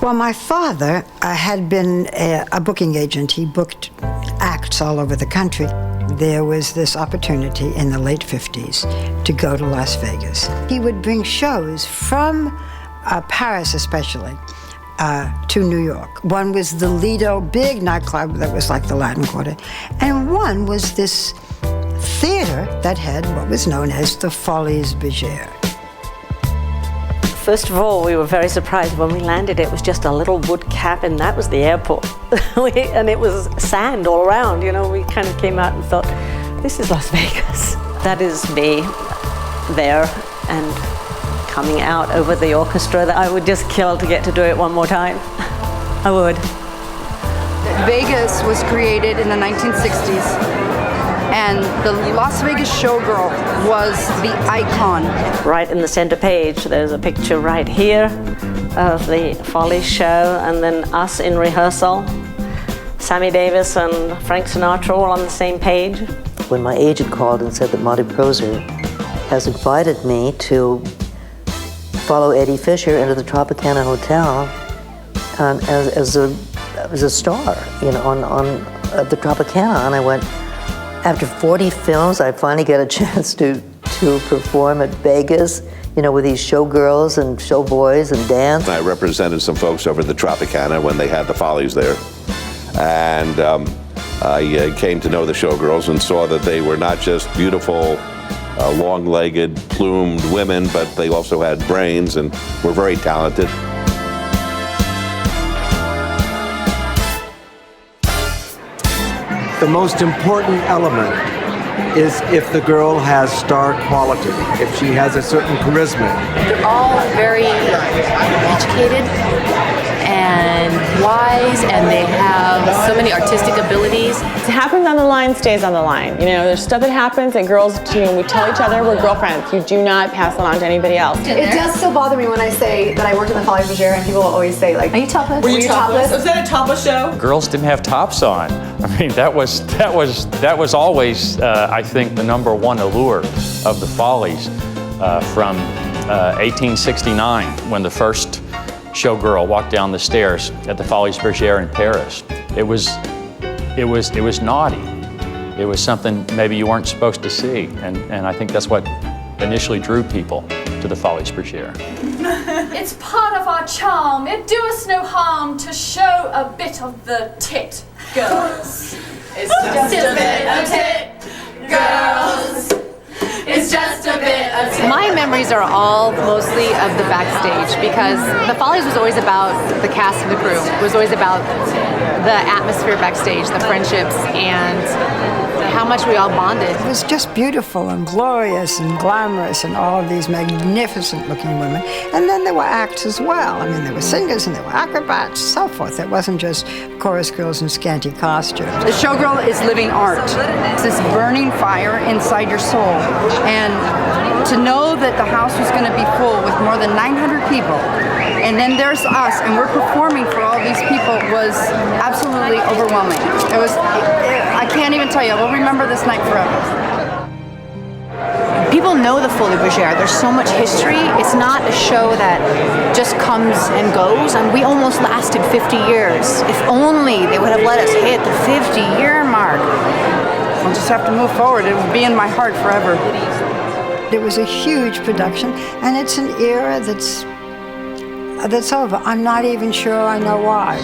Well, my father had been a booking agent. He booked acts all over the country. There was this opportunity in the late 50s to go to Las Vegas. He would bring shows from Paris especially to New York. One was the Lido, big nightclub that was like the Latin Quarter, and one was this theater that had what was known as the Folies Bergere. First of all, we were very surprised when we landed. It was just a little wood cabin. That was the airport. And it was sand all around. You know, we kind of came out and thought, this is Las Vegas. That is me there and coming out over the orchestra that I would just kill to get to do it one more time. I would. Vegas was created in the 1960s. And the Las Vegas Showgirl was the icon. Right in the center page, there's a picture right here of the Follies show, and then us in rehearsal. Sammy Davis and Frank Sinatra all on the same page. When my agent called and said that Monty Proser has invited me to follow Eddie Fisher into the Tropicana Hotel as a star, you know, on the Tropicana, and I went, after 40 films, I finally get a chance to perform at Vegas, you know, with these showgirls and showboys and dance. I represented some folks over at the Tropicana when they had the Follies there. And I came to know the showgirls and saw that they were not just beautiful, long-legged, plumed women, but they also had brains and were very talented. The most important element is if the girl has star quality, if she has a certain charisma. They're all very educated and wise, and they have so many artistic abilities. What happens on the line stays on the line. You know, there's stuff that happens, and girls, you know, we tell each other we're girlfriends. You do not pass it on to anybody else. It does still bother me when I say that I worked in the Folies Bergere, and people will always say, like, "Are you topless? Were you topless? Was that a topless show?" Girls didn't have tops on. I mean, that was always, I think, the #1 allure of the Follies from 1869, when the first showgirl walked down the stairs at the Folies Bergere in Paris. It was naughty. It was something maybe you weren't supposed to see, and I think that's what initially drew people to the Folies Bergere. It's part of our charm. It do us no harm to show a bit of the tit, girls. It's just a bit of tit, girls. It's just a bit of tit. My memories are all mostly of the backstage, because the Follies was always about the cast and the crew. It was always about the atmosphere backstage, the friendships, and how much we all bonded. It was just beautiful and glorious and glamorous and all of these magnificent looking women. And then there were acts as well. I mean, there were singers and there were acrobats, so forth. It wasn't just chorus girls in scanty costumes. The showgirl is living art. It's this burning fire inside your soul. And to know that the house was going to be full with more than 900 people, and then there's us, and we're performing for all these people, was absolutely overwhelming. It was, I can't even tell you, we'll remember this night forever. People know the Folies Bergere. There's so much history. It's not a show that just comes and goes, and we almost lasted 50 years. If only they would have let us hit the 50-year mark. We'll just have to move forward. It will be in my heart forever. It was a huge production, and it's an era that's over. I'm not even sure I know why.